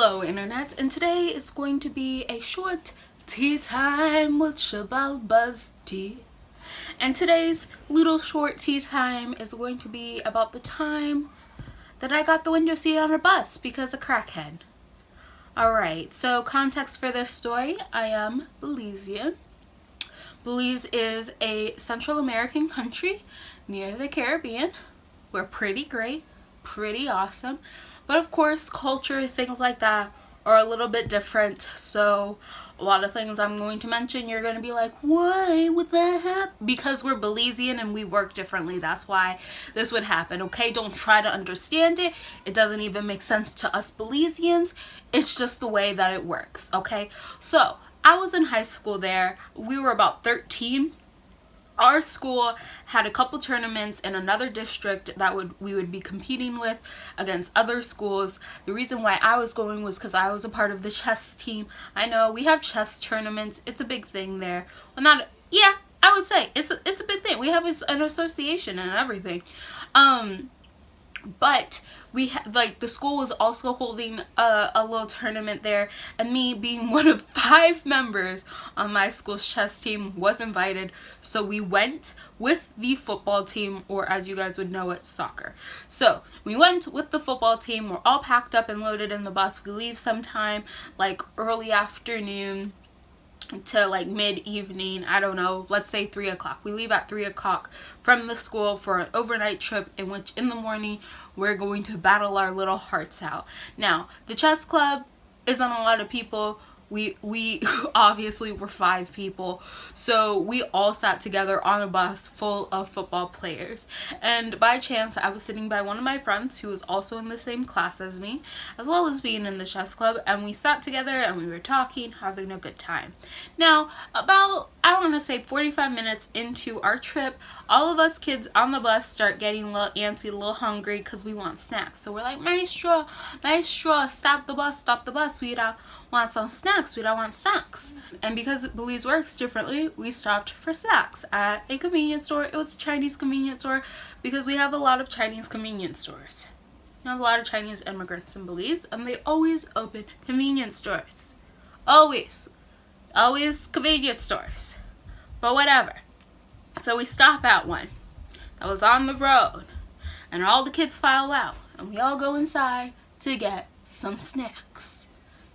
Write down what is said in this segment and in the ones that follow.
Hello internet, and today is going to be a short tea time with Xibalba Tea. And today's little short tea time is going to be about the time that I got the window seat on a bus because of crackhead. Alright, so context for this story, I am Belizean. Belize is a Central American country near the Caribbean. We're pretty great, pretty awesome. But of course, culture, things like that are a little bit different. So a lot of things I'm going to mention, you're going to be like, why would that happen? Because we're Belizean and we work differently. That's why this would happen, okay? Don't try to understand it. It doesn't even make sense to us Belizeans. It's just the way that it works, okay? So I was in high school there. We were about 13. Our school had a couple tournaments in another district that we would be competing with against other schools. The reason why I was going was because I was a part of the chess team. I know we have chess tournaments. It's a big thing there. Well, I would say it's a big thing. We have an association and everything. But the school was also holding a little tournament there, and me being one of 5 members on my school's chess team was invited. So we went with the football team, or as you guys would know it, soccer. So we went with the football team. We're all packed up and loaded in the bus. We leave sometime like early afternoon to like mid-evening, I don't know, let's say 3 o'clock. We leave at 3 o'clock from the school for an overnight trip in which in the morning we're going to battle our little hearts out. Now, the chess club isn't a lot of people. We obviously were 5 people, so we all sat together on a bus full of football players. And by chance, I was sitting by one of my friends who was also in the same class as me, as well as being in the chess club, and we sat together and we were talking, having a good time. Now, about, I want to say 45 minutes into our trip, all of us kids on the bus start getting a little antsy, a little hungry because we want snacks. So we're like, Maestro, stop the bus, we want some snacks, we don't want snacks. And because Belize works differently, we stopped for snacks at a convenience store. It was a Chinese convenience store because we have a lot of Chinese convenience stores. We have a lot of Chinese immigrants in Belize, and they always open convenience stores. Always convenience stores. But whatever. So we stop at one that was on the road, and all the kids file out, and we all go inside to get some snacks,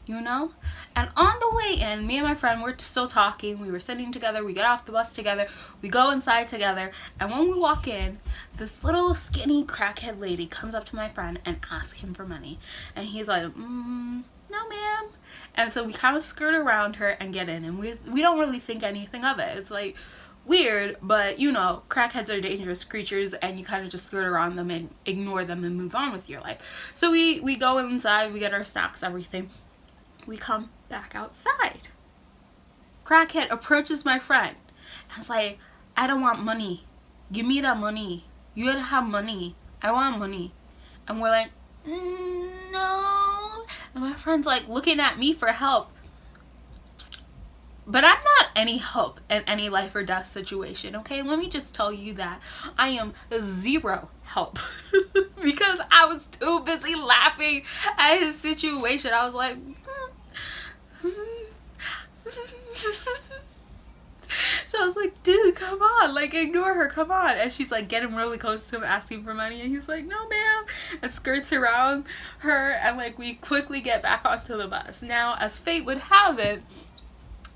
you know? And on the way in, me and my friend were still talking. We were sitting together. We get off the bus together. We go inside together. And when we walk in, this little skinny crackhead lady comes up to my friend and asks him for money. And he's like, no ma'am. And so we kind of skirt around her and get in. And we don't really think anything of it. It's like weird, but you know, crackheads are dangerous creatures, and you kind of just skirt around them and ignore them and move on with your life. So we go inside. We get our snacks, everything. We come back outside. Crackhead approaches my friend and is like, I don't want money. Give me that money. You gotta have money. I want money. And we're like, no. And my friend's like looking at me for help. But I'm not any help in any life or death situation, okay? Let me just tell you that I am 0 help because I was too busy laughing at his situation. I was like, so I was like, dude, come on, like, ignore her, come on. And she's like getting really close to him, asking for money, and he's like, no ma'am, and skirts around her, and like we quickly get back onto the bus. Now, as fate would have it,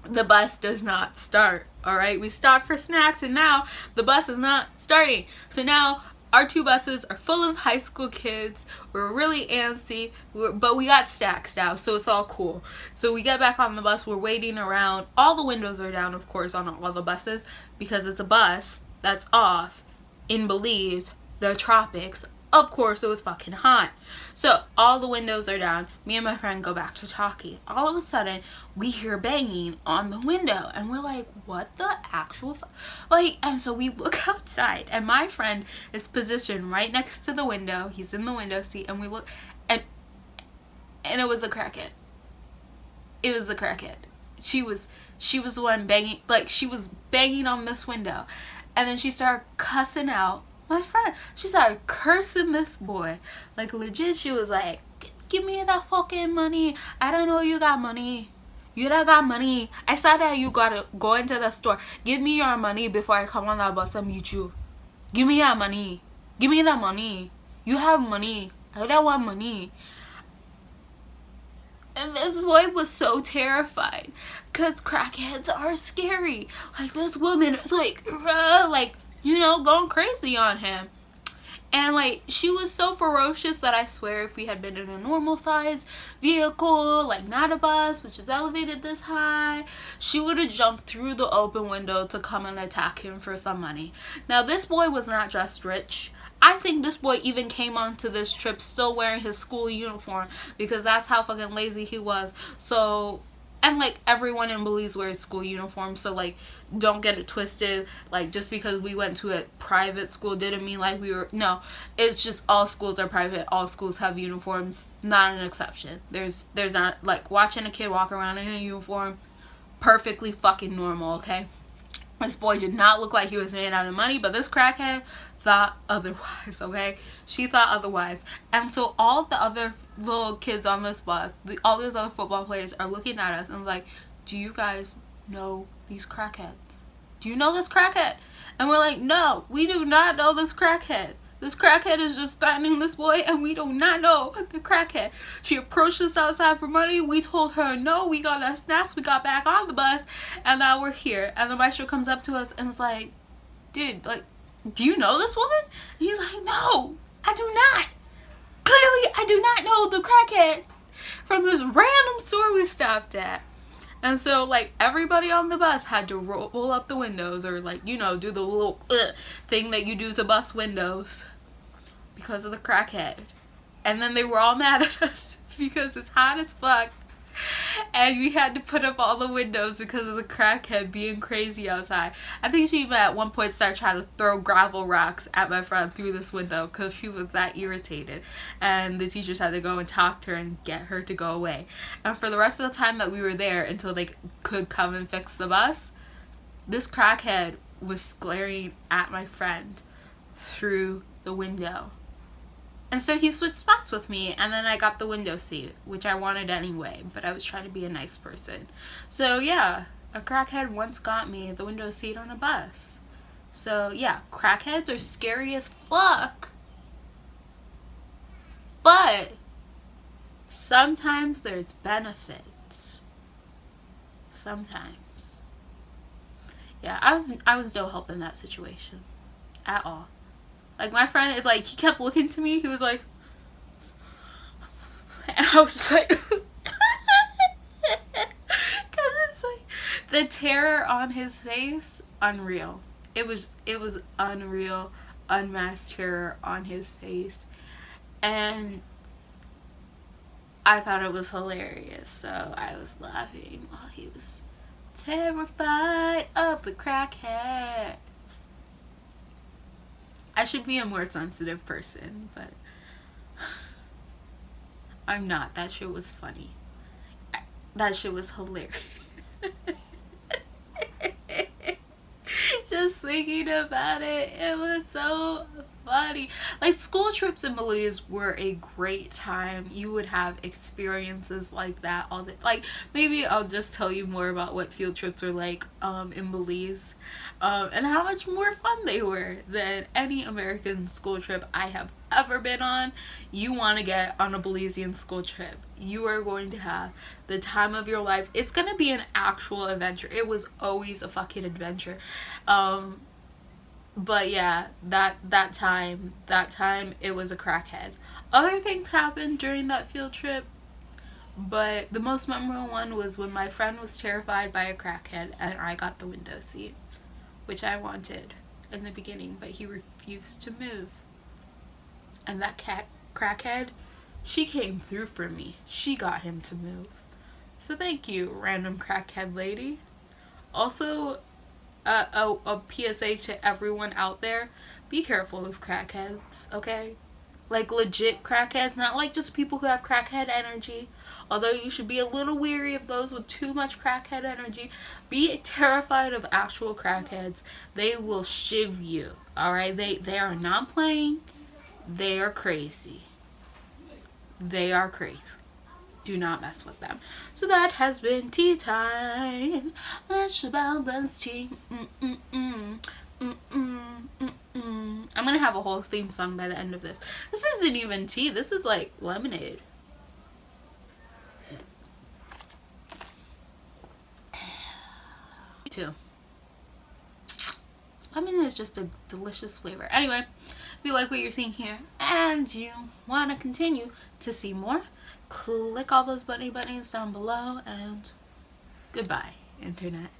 the bus does not start. All right, we stopped for snacks, and now the bus is not starting. So now our 2 buses are full of high school kids. We're really antsy, but we got stacks now, so it's all cool. So we get back on the bus. We're waiting around. All the windows are down, of course, on all the buses because it's a bus that's off in Belize, the tropics. Of course, it was fucking hot. So all the windows are down. Me and my friend go back to talking. All of a sudden, we hear banging on the window, and we're like, what the actual and so we look outside, and my friend is positioned right next to the window. He's in the window seat, and we look, and it was a crackhead. It was the crackhead. She was the one banging, like she was banging on this window, and then she started cussing out my friend. She started cursing this boy, like legit. She was like, give me that fucking money. I don't know you got money. You don't got money. I said that you gotta go into the store. Give me your money before I come on that bus and meet you. Give me that money. Give me that money. You have money. I don't want money. And this boy was so terrified because crackheads are scary. Like, this woman is like, you know, going crazy on him. And like, she was so ferocious that I swear if we had been in a normal size vehicle, like not a bus, which is elevated this high, she would have jumped through the open window to come and attack him for some money. Now, this boy was not just rich. I think this boy even came onto this trip still wearing his school uniform because that's how fucking lazy he was. So, and like, everyone in Belize wears school uniforms, so like, don't get it twisted. Like, just because we went to a private school didn't mean like we were, no, it's just all schools are private, all schools have uniforms, not an exception. There's not, like, watching a kid walk around in a uniform, perfectly fucking normal, okay? This boy did not look like he was made out of money, but this crackhead thought otherwise, okay? She thought otherwise. And so all the other little kids on this bus, all these other football players are looking at us and like, do you guys know these crackheads? Do you know this crackhead? And we're like, no, we do not know this crackhead. This crackhead is just threatening this boy and we do not know the crackhead. She approached us outside for money. We told her no, we got our snacks, we got back on the bus, and now we're here. And the maestro comes up to us and is like, dude, like, do you know this woman? And he's like, no, I do not. Clearly, I do not know the crackhead from this random store we stopped at. And so, like, everybody on the bus had to roll up the windows or, like, you know, do the little thing that you do to bus windows because of the crackhead. And then they were all mad at us because it's hot as fuck. And we had to put up all the windows because of the crackhead being crazy outside. I think she even at one point started trying to throw gravel rocks at my friend through this window because she was that irritated. And the teachers had to go and talk to her and get her to go away. And for the rest of the time that we were there until they could come and fix the bus, this crackhead was glaring at my friend through the window. And so he switched spots with me, and then I got the window seat, which I wanted anyway, but I was trying to be a nice person. So yeah, a crackhead once got me the window seat on a bus. So yeah, crackheads are scary as fuck. But sometimes there's benefits. Sometimes. Yeah, I was no help in that situation. At all. Like, my friend is like, he kept looking to me. He was like, and I was just like, because it's like, the terror on his face, unreal. It was unreal, unmasked terror on his face. And I thought it was hilarious. So I was laughing while he was terrified of the crackhead. I should be a more sensitive person, but I'm not. That shit was funny. That shit was hilarious. Just thinking about it, it was so funny. Like, school trips in Belize were a great time. You would have experiences like that all the, like, maybe I'll just tell you more about what field trips are like in Belize, and how much more fun they were than any American school trip I have ever been on. You want to get on a Belizean school trip, you are going to have the time of your life. It's gonna be an actual adventure. It was always a fucking adventure. But yeah, that time it was a crackhead. Other things happened during that field trip, but the most memorable one was when my friend was terrified by a crackhead and I got the window seat, which I wanted in the beginning, but he refused to move. And that crackhead, she came through for me. She got him to move. So thank you, random crackhead lady. Also, a PSA to everyone out there, be careful of crackheads, okay? Like, legit crackheads, not like just people who have crackhead energy. Although you should be a little weary of those with too much crackhead energy. Be terrified of actual crackheads. They will shiv you, alright? They are not playing. They are crazy. They are crazy. Do not mess with them. So that has been tea time. Xibalba's tea. I'm gonna have a whole theme song by the end of this. This isn't even tea. This is like lemonade. Too. Lemon is just a delicious flavor. Anyway, if you like what you're seeing here and you want to continue to see more, click all those bunny buttons down below, and goodbye, internet.